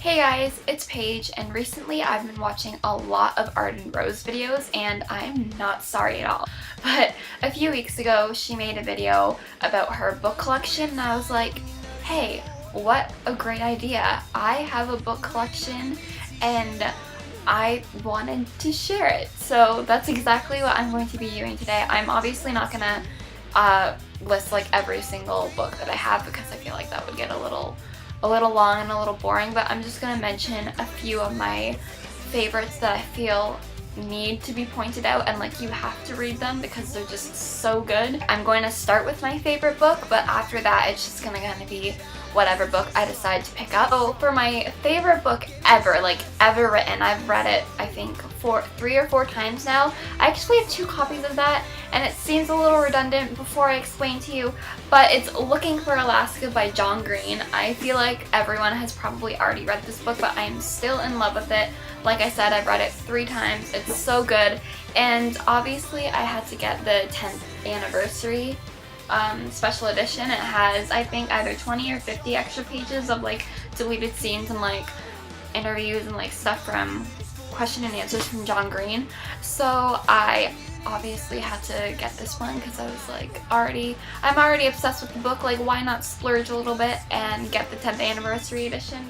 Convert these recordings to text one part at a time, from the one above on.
Hey guys, it's Paige, and recently I've been watching a lot of Arden Rose videos, and I'm not sorry at all. But a few weeks ago, she made a video about her book collection, and I was like, hey, what a great idea. I have a book collection, and I wanted to share it. So that's exactly what I'm going to be doing today. I'm obviously not gonna list like every single book that I have because I feel like that would get a little long and a little boring, but I'm just gonna mention a few of my favorites that I feel need to be pointed out, and like you have to read them because they're just so good. I'm going to start with my favorite book, but after that it's just gonna be whatever book I decide to pick up. So for my favorite book ever, like ever written, I've read it I think 3 or 4 times now. I actually have 2 copies of that, and it seems a little redundant before I explain to you, but it's Looking for Alaska by John Green. I feel like everyone has probably already read this book, but I'm still in love with it. Like I said, I've read it 3 times. It's so good, and obviously I had to get the 10th anniversary special edition. It has, I think, either 20 or 50 extra pages of like deleted scenes and like interviews and like stuff from question and answers from John Green. So I obviously had to get this one because I was like I'm already obsessed with the book. Like, why not splurge a little bit and get the 10th anniversary edition?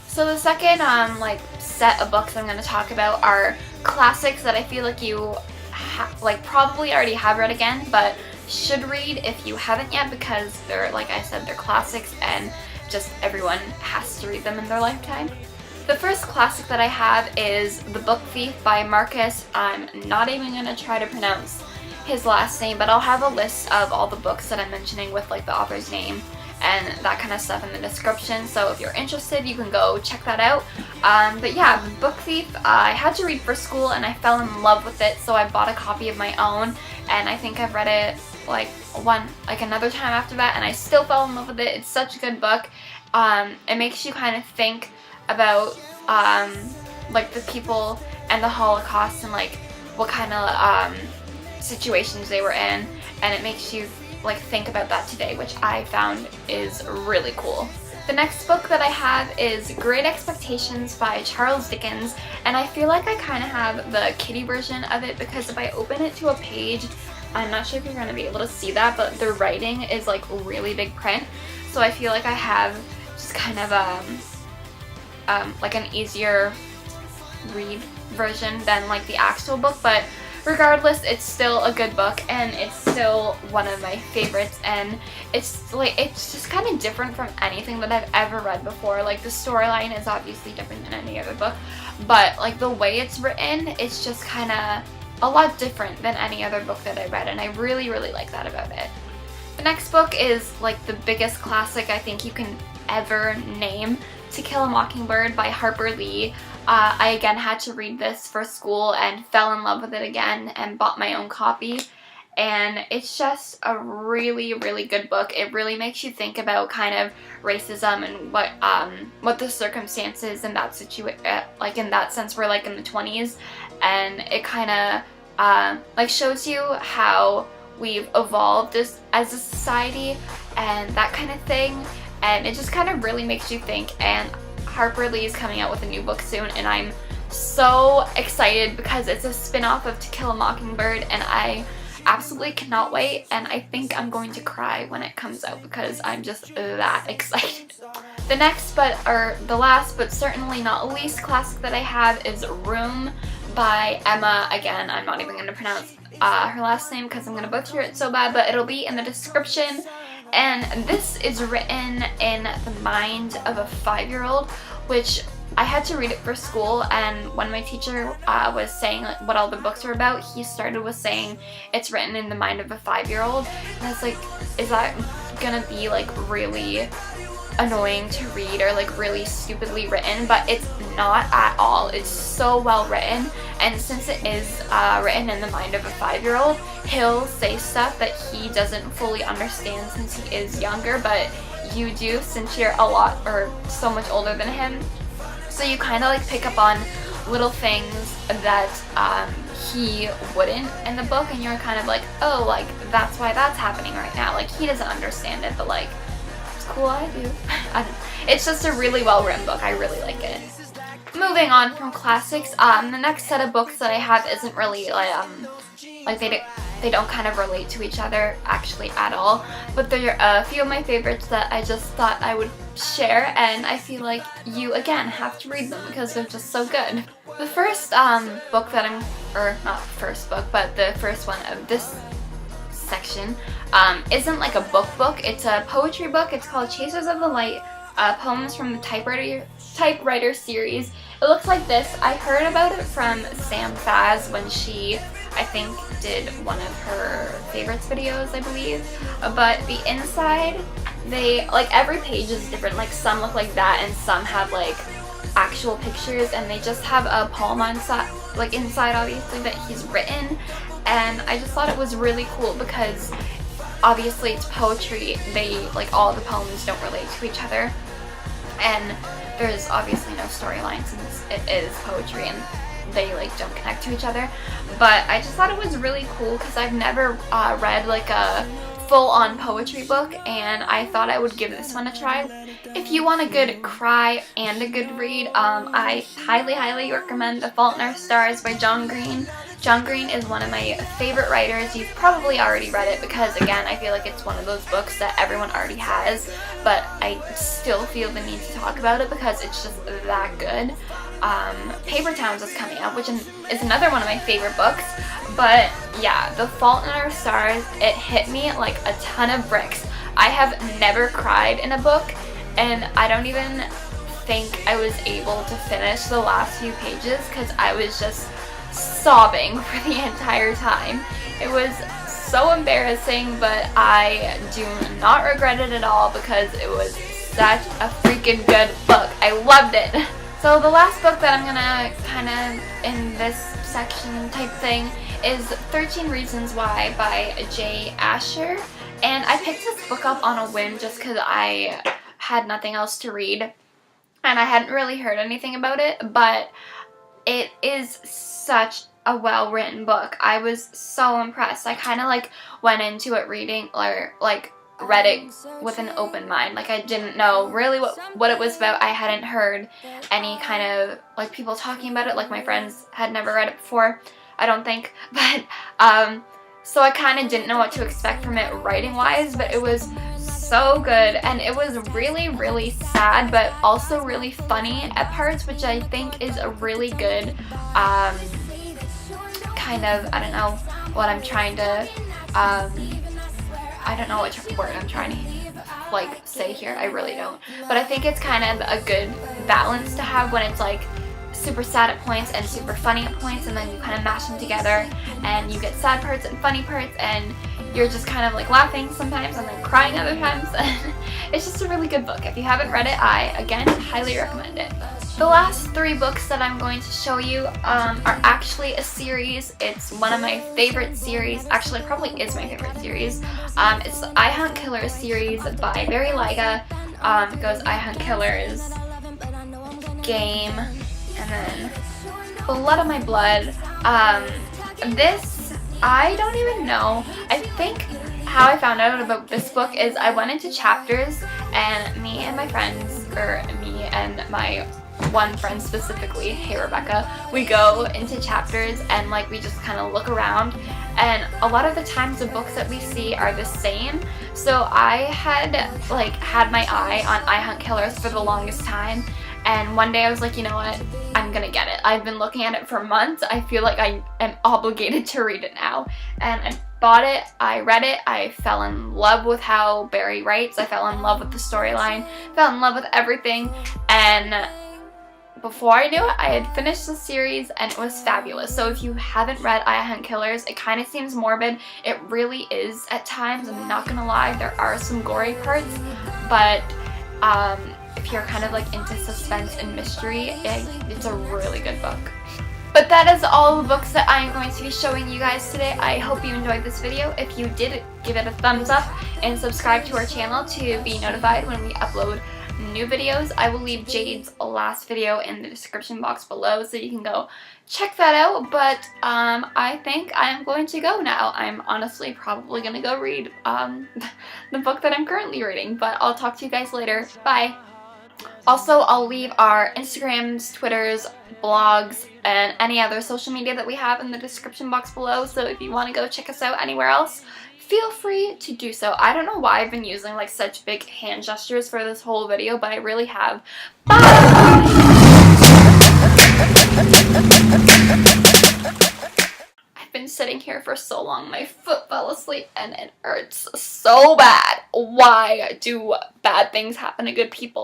So the second like set of books I'm going to talk about are classics that I feel like you probably already have read again, but should read if you haven't yet, because they're, like I said, they're classics and just everyone has to read them in their lifetime. The first classic that I have is The Book Thief by Markus. I'm not even going to try to pronounce his last name, but I'll have a list of all the books that I'm mentioning with like the author's name and that kind of stuff in the description, so if you're interested you can go check that out. But yeah, The Book Thief, I had to read for school and I fell in love with it, so I bought a copy of my own, and I think I've read it another time after that, and I still fell in love with it. It's such a good book. It makes you kind of think about like the people and the Holocaust and like what kind of situations they were in, and it makes you like think about that today, which I found is really cool. The next book that I have is Great Expectations by Charles Dickens, and I feel like I kind of have the kiddie version of it because if I open it to a page, I'm not sure if you're going to be able to see that, but the writing is like really big print, so I feel like I have just kind of like an easier read version than like the actual book, but regardless, it's still a good book and it's still one of my favorites, and it's just kind of different from anything that I've ever read before. Like, the storyline is obviously different than any other book, but like the way it's written, it's just kind of a lot different than any other book that I read, and I really like that about it. The next book is like the biggest classic I think you can ever name, To Kill a Mockingbird by Harper Lee. I again had to read this for school and fell in love with it again and bought my own copy, and it's just a really good book. It really makes you think about kind of racism and what the circumstances in that like in that sense were like in the 20s, and it kind of like shows you how we've evolved as a society and that kind of thing, and it just kind of really makes you think. And Harper Lee is coming out with a new book soon, and I'm so excited because it's a spin-off of To Kill a Mockingbird, and I absolutely cannot wait, and I think I'm going to cry when it comes out because I'm just that excited. The last but certainly not least classic that I have is Room by Emma. Again, I'm not even going to pronounce her last name because I'm going to butcher it so bad, but it'll be in the description. And this is written in the mind of a 5-year-old, which I had to read it for school, and when my teacher was saying like, what all the books were about, he started with saying it's written in the mind of a 5-year-old, and I was like, is that gonna be like really annoying to read or like really stupidly written? But it's not at all. It's so well written, and since it is written in the mind of a 5-year-old, he'll say stuff that he doesn't fully understand since he is younger, but you do since you're a lot or so much older than him. So you kind of like pick up on little things that he wouldn't in the book, and you're kind of like, oh, like that's why that's happening right now. Like, he doesn't understand it, but like cool. I do. I don't know. It's just a really well written book. I really like it. Moving on from classics, the next set of books that I have isn't really like they don't kind of relate to each other actually at all, but there are a few of my favorites that I just thought I would share, and I feel like you again have to read them because they're just so good. The first book that or not first book, but the first one of this section isn't like a book, it's a poetry book. It's called Chasers of the Light, poems from the Typewriter series. It looks like this. I heard about it from Sam Faz when she, I think, did one of her favorites videos, I believe. But the inside, like every page is different. Like some look like that and some have like actual pictures, and they just have a poem inside obviously that he's written. And I just thought it was really cool because obviously it's poetry. Like all the poems don't relate to each other, and there's obviously no storyline since it is poetry and they like don't connect to each other. But I just thought it was really cool because I've never read like a full-on poetry book, and I thought I would give this one a try. If you want a good cry and a good read, I highly recommend The Fault in Our Stars by John Green. John Green is one of my favorite writers. You've probably already read it because, again, I feel like it's one of those books that everyone already has, but I still feel the need to talk about it because it's just that good. Paper Towns is coming out, which is another one of my favorite books, but yeah, The Fault in Our Stars, it hit me like a ton of bricks. I have never cried in a book, and I don't even think I was able to finish the last few pages because I was just sobbing for the entire time. It was so embarrassing, but I do not regret it at all because it was such a freaking good book. I loved it. So the last book that I'm gonna kind of in this section type thing is 13 Reasons Why by J. Asher. And I picked this book up on a whim just because I had nothing else to read and I hadn't really heard anything about it, but it is such a well-written book. I was so impressed. I kind of like went into it reading or like read it with an open mind. Like I didn't know really what it was about. I hadn't heard any kind of like people talking about it. Like my friends had never read it before, I don't think. But so I kind of didn't know what to expect from it writing-wise, but it was so good, and it was really sad, but also really funny at parts, which I think is a really good kind of, I don't know what I'm trying to, I don't know what word I'm trying to like say here, I really don't, but I think it's kind of a good balance to have when it's like super sad at points and super funny at points, and then you kind of mash them together and you get sad parts and funny parts, and you're just kind of like laughing sometimes and then crying other times. It's just a really good book. If you haven't read it, I again highly recommend it. The last 3 books that I'm going to show you are actually a series. It's one of my favorite series. Actually, it probably is my favorite series. It's the I Hunt Killers series by Lyga. It goes I Hunt Killers, Game, and then Blood of My Blood. This, I don't even know. I think how I found out about this book is I went into chapters, and me and my friends, or me and my one friend specifically, hey Rebecca, we go into chapters and like we just kind of look around, and a lot of the times the books that we see are the same. So I had my eye on I Hunt Killers for the longest time, and one day I was like, you know what, I'm gonna get it. I've been looking at it for months. I feel like I am obligated to read it now. And I bought it, I read it, I fell in love with how Barry writes, I fell in love with the storyline, fell in love with everything, and before I knew it, I had finished the series and it was fabulous. So if you haven't read I Hunt Killers, it kind of seems morbid. It really is at times, I'm not gonna lie, there are some gory parts, but if you're kind of like into suspense and mystery, it's a really good book. But that is all the books that I am going to be showing you guys today. I hope you enjoyed this video. If you did, give it a thumbs up and subscribe to our channel to be notified when we upload new videos. I will leave Jade's last video in the description box below so you can go check that out. But I think I am going to go now. I'm honestly probably going to go read the book that I'm currently reading. But I'll talk to you guys later. Bye! Also, I'll leave our Instagrams, Twitters, blogs, and any other social media that we have in the description box below. So if you want to go check us out anywhere else, feel free to do so. I don't know why I've been using like such big hand gestures for this whole video, but I really have. Bye! I've been sitting here for so long, my foot fell asleep and it hurts so bad. Why do bad things happen to good people?